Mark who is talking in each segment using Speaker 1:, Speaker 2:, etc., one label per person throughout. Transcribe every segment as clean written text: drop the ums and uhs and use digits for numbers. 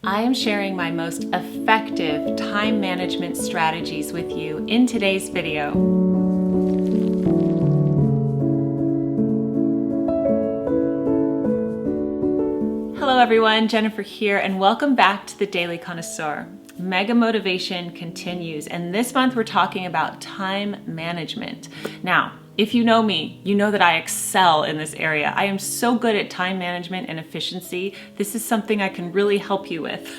Speaker 1: I am sharing my most effective time management strategies with you in today's video. Hello everyone, Jennifer here, and welcome back to the Daily Connoisseur. Mega motivation continues, and this month we're talking about time management. Now, if you know me, you know that I excel in this area. I am so good at time management and efficiency. This is something I can really help you with.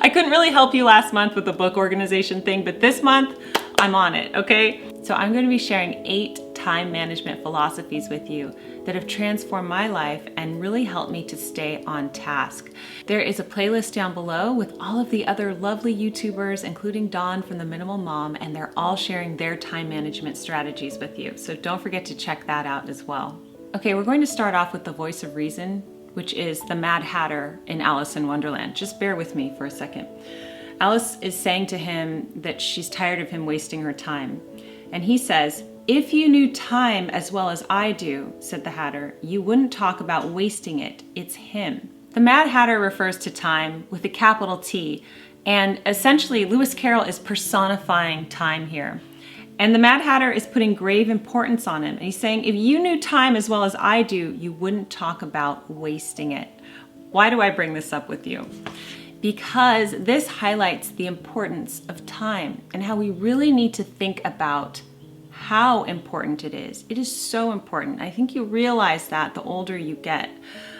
Speaker 1: I couldn't really help you last month with the book organization thing, but this month I'm on it, okay? So I'm going to be sharing 8 time management philosophies with you that have transformed my life and really helped me to stay on task. There is a playlist down below with all of the other lovely YouTubers, including Dawn from The Minimal Mom, and they're all sharing their time management strategies with you. So don't forget to check that out as well. Okay, we're going to start off with the voice of reason, which is the Mad Hatter in Alice in Wonderland. Just bear with me for a second. Alice is saying to him that she's tired of him wasting her time. And he says, "If you knew time as well as I do," said the Hatter, "you wouldn't talk about wasting it. It's him." The Mad Hatter refers to time with a capital T, and essentially Lewis Carroll is personifying time here. And the Mad Hatter is putting grave importance on him. And he's saying, if you knew time as well as I do, you wouldn't talk about wasting it. Why do I bring this up with you? Because this highlights the importance of time and how we really need to think about how important it is. It is so important. I think you realize that the older you get.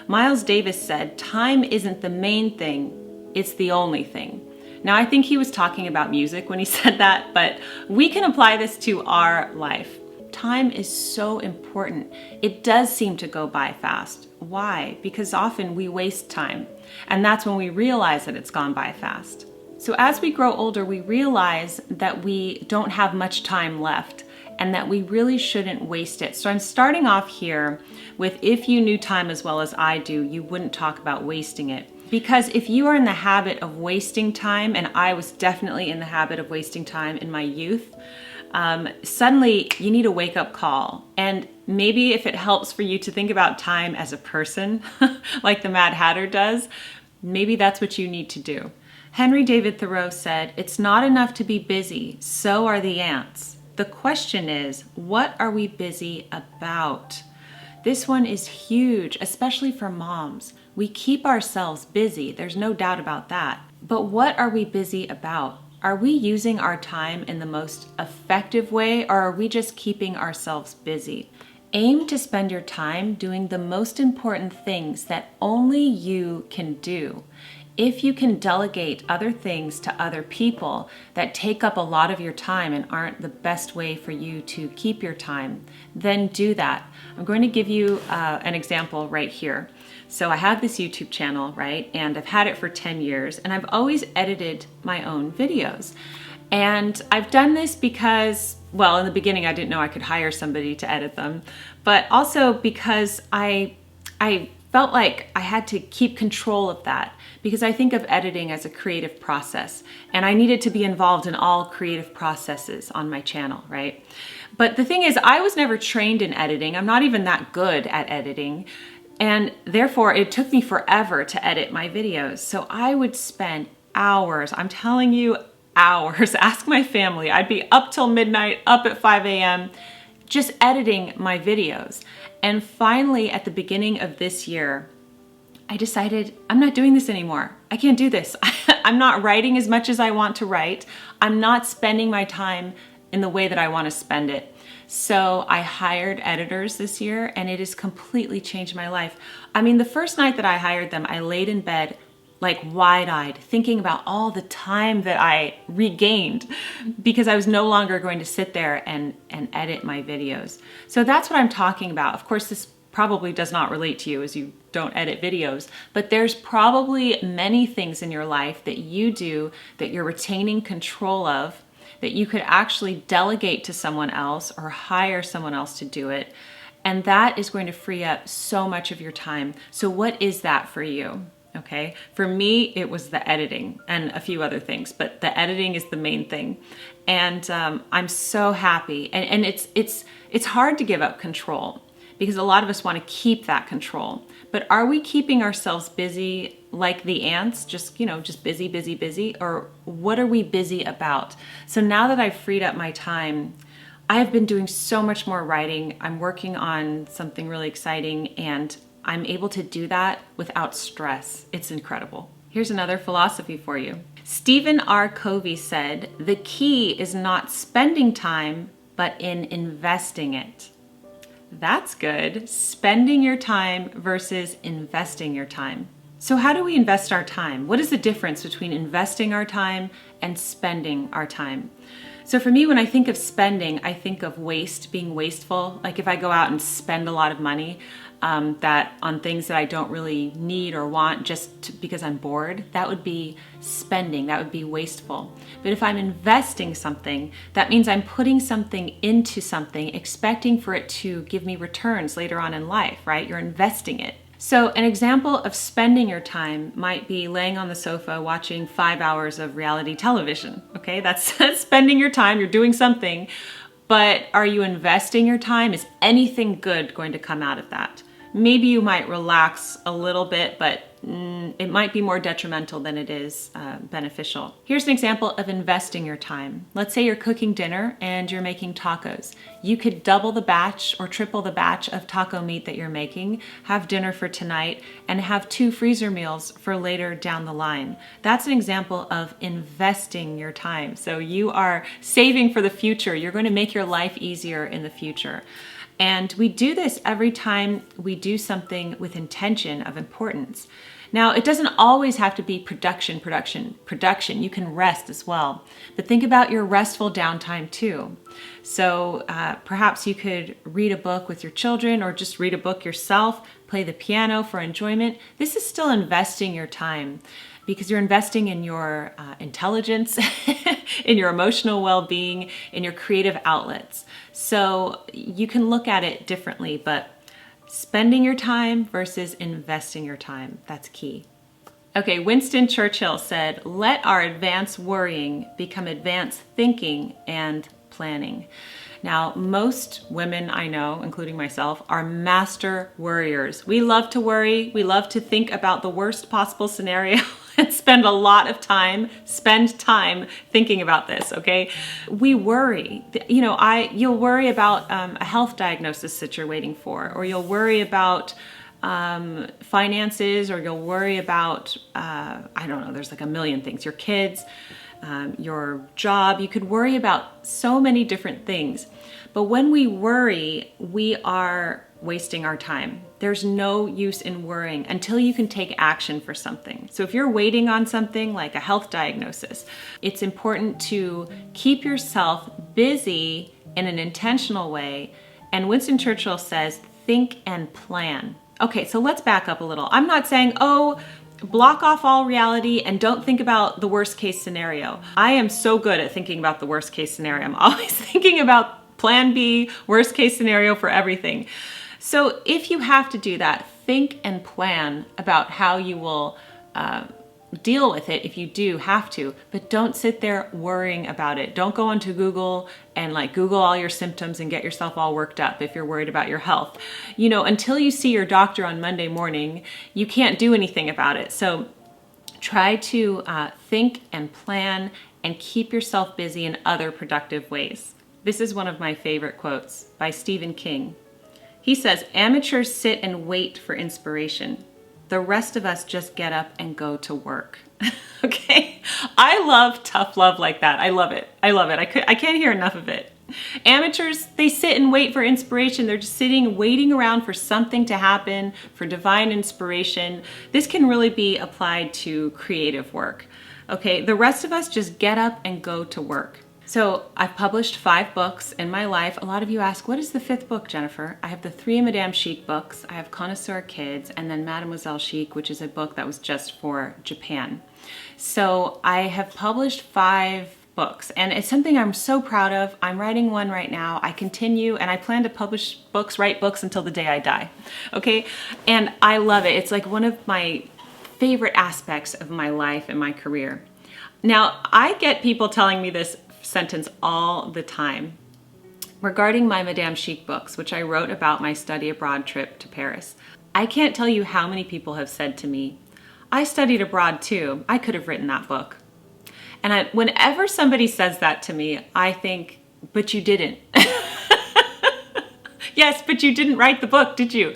Speaker 1: Miles Davis said, "Time isn't the main thing, it's the only thing." Now, I think he was talking about music when he said that, but we can apply this to our life. Time is so important. It does seem to go by fast. Why? Because often we waste time, and that's when we realize that it's gone by fast. So as we grow older, we realize that we don't have much time left and that we really shouldn't waste it. So I'm starting off here with, if you knew time as well as I do, you wouldn't talk about wasting it. Because if you are in the habit of wasting time, and I was definitely in the habit of wasting time in my youth, suddenly you need a wake-up call. And maybe if it helps for you to think about time as a person, like the Mad Hatter does, maybe that's what you need to do. Henry David Thoreau said, "It's not enough to be busy, so are the ants. The question is, what are we busy about?" This one is huge, especially for moms. We keep ourselves busy, there's no doubt about that. But what are we busy about? Are we using our time in the most effective way, or are we just keeping ourselves busy? Aim to spend your time doing the most important things that only you can do. If you can delegate other things to other people that take up a lot of your time and aren't the best way for you to keep your time, then do that. I'm going to give you an example right here. So I have this YouTube channel, right? And I've had it for 10 years, and I've always edited my own videos. And I've done this because, well, in the beginning I didn't know I could hire somebody to edit them, but also because I felt like I had to keep control of that, because I think of editing as a creative process, and I needed to be involved in all creative processes on my channel, right? But the thing is, I was never trained in editing. I'm not even that good at editing, and therefore it took me forever to edit my videos. So I would spend hours, I'm telling you, hours. Ask my family. I'd be up till midnight, up at 5 a.m., just editing my videos. And finally, at the beginning of this year, I decided I'm not doing this anymore. I can't do this. I'm not writing as much as I want to write. I'm not spending my time in the way that I want to spend it. So I hired editors this year, and it has completely changed my life. I mean, the first night that I hired them, I laid in bed like wide-eyed, thinking about all the time that I regained because I was no longer going to sit there and edit my videos. So that's what I'm talking about. Of course, this probably does not relate to you as you don't edit videos, but there's probably many things in your life that you do that you're retaining control of, that you could actually delegate to someone else or hire someone else to do it. And that is going to free up so much of your time. So what is that for you? Okay, for me, it was the editing and a few other things, but the editing is the main thing. And I'm so happy. And it's hard to give up control because a lot of us want to keep that control. But are we keeping ourselves busy like the ants, just busy, busy, busy? Or what are we busy about? So now that I've freed up my time, I've been doing so much more writing. I'm working on something really exciting, and I'm able to do that without stress. It's incredible. Here's another philosophy for you. Stephen R. Covey said, "The key is not spending time, but in investing it." That's good. Spending your time versus investing your time. So how do we invest our time? What is the difference between investing our time and spending our time? So for me, when I think of spending, I think of waste, being wasteful. Like if I go out and spend a lot of money that on things that I don't really need or want because I'm bored, that would be spending, that would be wasteful. But if I'm investing something, that means I'm putting something into something, expecting for it to give me returns later on in life, right? You're investing it. So an example of spending your time might be laying on the sofa watching 5 hours of reality television, okay? That's spending your time, you're doing something, but are you investing your time? Is anything good going to come out of that? Maybe you might relax a little bit, but it might be more detrimental than it is beneficial. Here's an example of investing your time. Let's say you're cooking dinner and you're making tacos. You could double the batch or triple the batch of taco meat that you're making, have dinner for tonight, and have 2 freezer meals for later down the line. That's an example of investing your time. So you are saving for the future. You're going to make your life easier in the future. And we do this every time we do something with intention of importance. Now, it doesn't always have to be production. You can rest as well. But think about your restful downtime too. So perhaps you could read a book with your children or just read a book yourself, play the piano for enjoyment. This is still investing your time because you're investing in your intelligence, in your emotional well-being, in your creative outlets. So you can look at it differently, but spending your time versus investing your time, that's key. Okay, Winston Churchill said, "Let our advanced worrying become advanced thinking and planning." Now, most women I know, including myself, are master worriers. We love to worry. We love to think about the worst possible scenario and spend time thinking about this, okay? We worry. You'll worry about a health diagnosis that you're waiting for, or you'll worry about finances, or you'll worry about, I don't know, there's like a million things. Your kids, your job. You could worry about so many different things. But when we worry, we are wasting our time. There's no use in worrying until you can take action for something. So if you're waiting on something like a health diagnosis, it's important to keep yourself busy in an intentional way. And Winston Churchill says, think and plan. Okay, so let's back up a little. I'm not saying, block off all reality and don't think about the worst case scenario. I am so good at thinking about the worst case scenario. I'm always thinking about plan B, worst case scenario for everything. So if you have to do that, think and plan about how you will deal with it if you do have to, but don't sit there worrying about it. Don't go onto Google and Google all your symptoms and get yourself all worked up if you're worried about your health. Until you see your doctor on Monday morning, you can't do anything about it. So try to think and plan and keep yourself busy in other productive ways. This is one of my favorite quotes by Stephen King. He says, "Amateurs sit and wait for inspiration. The rest of us just get up and go to work." Okay? I love tough love like that. I love it. I can't hear enough of it. Amateurs, they sit and wait for inspiration. They're just sitting, waiting around for something to happen, for divine inspiration. This can really be applied to creative work. Okay? The rest of us just get up and go to work. So I've published 5 books in my life. A lot of you ask, what is the 5th book, Jennifer? I have the 3 Madame Chic books. I have Connoisseur Kids, and then Mademoiselle Chic, which is a book that was just for Japan. So I have published 5 books, and it's something I'm so proud of. I'm writing one right now. I continue, and I plan to write books until the day I die. Okay? And I love it. It's like one of my favorite aspects of my life and my career. Now, I get people telling me this sentence all the time regarding my Madame Chic books, which I wrote about my study abroad trip to Paris. I can't tell you how many people have said to me, I studied abroad too. I could have written that book. And whenever somebody says that to me, I think, but you didn't. Yes, but you didn't write the book, did you?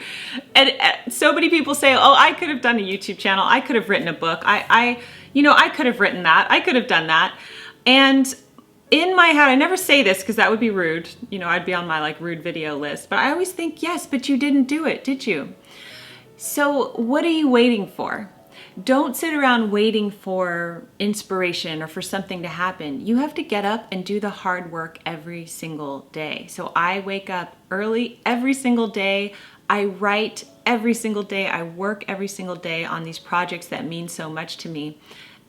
Speaker 1: And so many people say, oh, I could have done a YouTube channel. I could have written a book. I could have written that. I could have done that. And in my head, I never say this because that would be rude. I'd be on my rude video list. But I always think, yes, but you didn't do it, did you? So what are you waiting for? Don't sit around waiting for inspiration or for something to happen. You have to get up and do the hard work every single day. So I wake up early every single day. I write every single day. I work every single day on these projects that mean so much to me.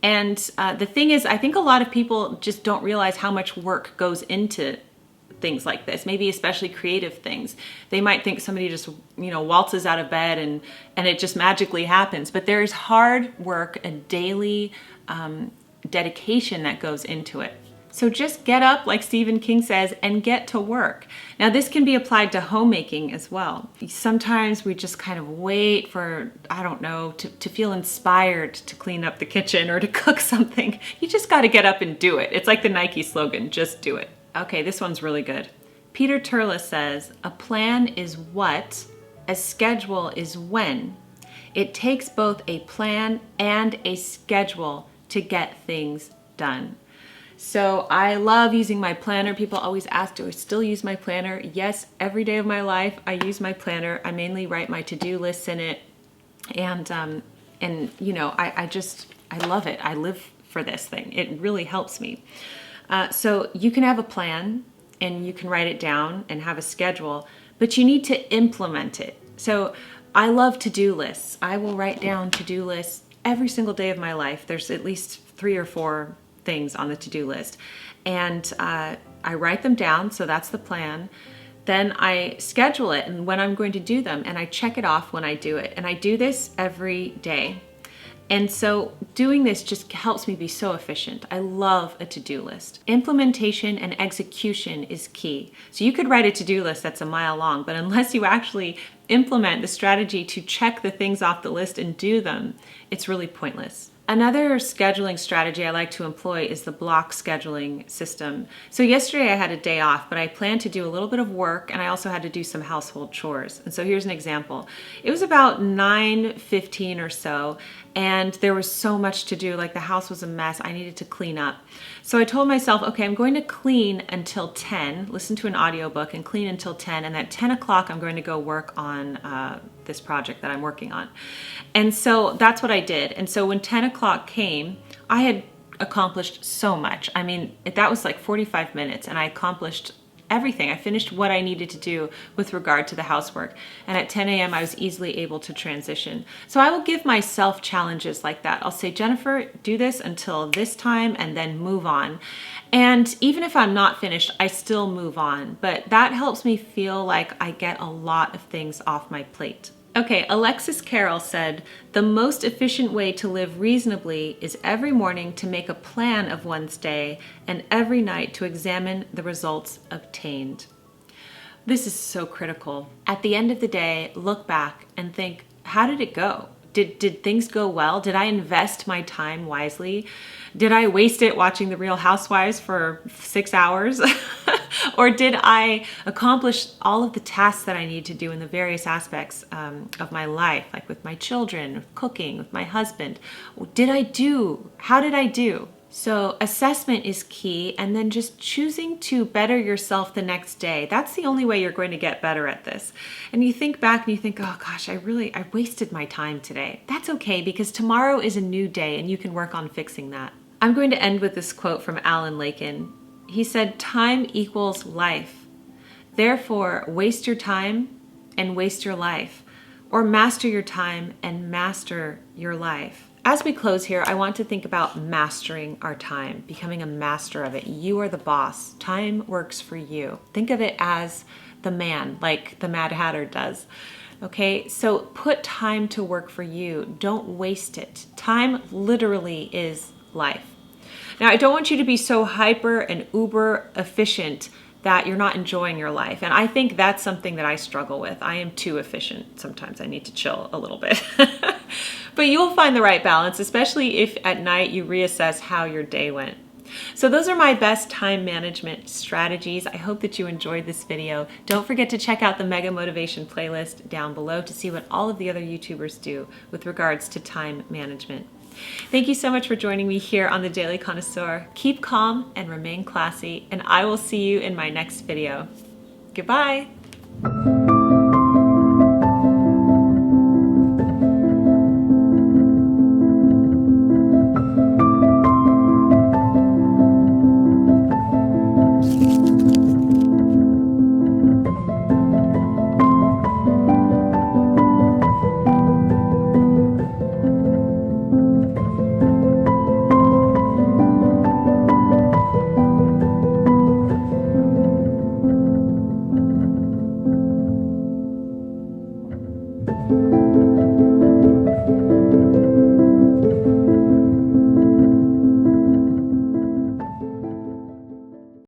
Speaker 1: And the thing is, I think a lot of people just don't realize how much work goes into things like this, maybe especially creative things. They might think somebody just, waltzes out of bed and it just magically happens. But there's hard work, a daily dedication that goes into it. So just get up, like Stephen King says, and get to work. Now, this can be applied to homemaking as well. Sometimes we just kind of wait for, to feel inspired to clean up the kitchen or to cook something. You just got to get up and do it. It's like the Nike slogan, just do it. Okay, this one's really good. Peter Turles says, a plan is what, a schedule is when. It takes both a plan and a schedule to get things done. So I love using my planner. People always ask, do I still use my planner? Yes, every day of my life I use my planner. I mainly write my to-do lists in it. And I love it. I live for this thing. It really helps me. So you can have a plan and you can write it down and have a schedule, but you need to implement it. So I love to-do lists. I will write down to-do lists every single day of my life. There's at least 3 or 4 things on the to-do list. And I write them down, so that's the plan. Then I schedule it and when I'm going to do them, and I check it off when I do it. And I do this every day. And so doing this just helps me be so efficient. I love a to-do list. Implementation and execution is key. So you could write a to-do list that's a mile long, but unless you actually implement the strategy to check the things off the list and do them, it's really pointless. Another scheduling strategy I like to employ is the block scheduling system. So yesterday I had a day off, but I planned to do a little bit of work and I also had to do some household chores. And so here's an example. It was about 9:15 or so, and there was so much to do. Like the house was a mess. I needed to clean up. So I told myself, okay, I'm going to clean until 10, listen to an audiobook and clean until 10. And at 10 o'clock, I'm going to go work on this project that I'm working on. And so that's what I did. And so when 10 o'clock came, I had accomplished so much. I mean, that was like 45 minutes and I accomplished everything. I finished what I needed to do with regard to the housework. And at 10 a.m. I was easily able to transition. So I will give myself challenges like that. I'll say, Jennifer, do this until this time and then move on. And even if I'm not finished, I still move on. But that helps me feel like I get a lot of things off my plate. Okay, Alexis Carroll said, the most efficient way to live reasonably is every morning to make a plan of one's day and every night to examine the results obtained. This is so critical. At the end of the day, look back and think, how did it go? Did things go well? Did I invest my time wisely? Did I waste it watching The Real Housewives for 6 hours? Or did I accomplish all of the tasks that I need to do in the various aspects of my life, like with my children, with cooking, with my husband? How did I do? So assessment is key, and then just choosing to better yourself the next day. That's the only way you're going to get better at this. And you think back and you think, oh gosh, I wasted my time today. That's okay, because tomorrow is a new day and you can work on fixing that. I'm going to end with this quote from Alan Laken. He said, time equals life. Therefore, waste your time and waste your life, or master your time and master your life. As we close here, I want to think about mastering our time, becoming a master of it. You are the boss. Time works for you. Think of it as the man, like the Mad Hatter does. Okay, so put time to work for you. Don't waste it. Time literally is life. Now, I don't want you to be so hyper and uber efficient that you're not enjoying your life. And I think that's something that I struggle with. I am too efficient. Sometimes I need to chill a little bit. But you will find the right balance, especially if at night you reassess how your day went. So those are my best time management strategies. I hope that you enjoyed this video. Don't forget to check out the Mega Motivation playlist down below to see what all of the other YouTubers do with regards to time management. Thank you so much for joining me here on the Daily Connoisseur. Keep calm and remain classy, and I will see you in my next video. Goodbye.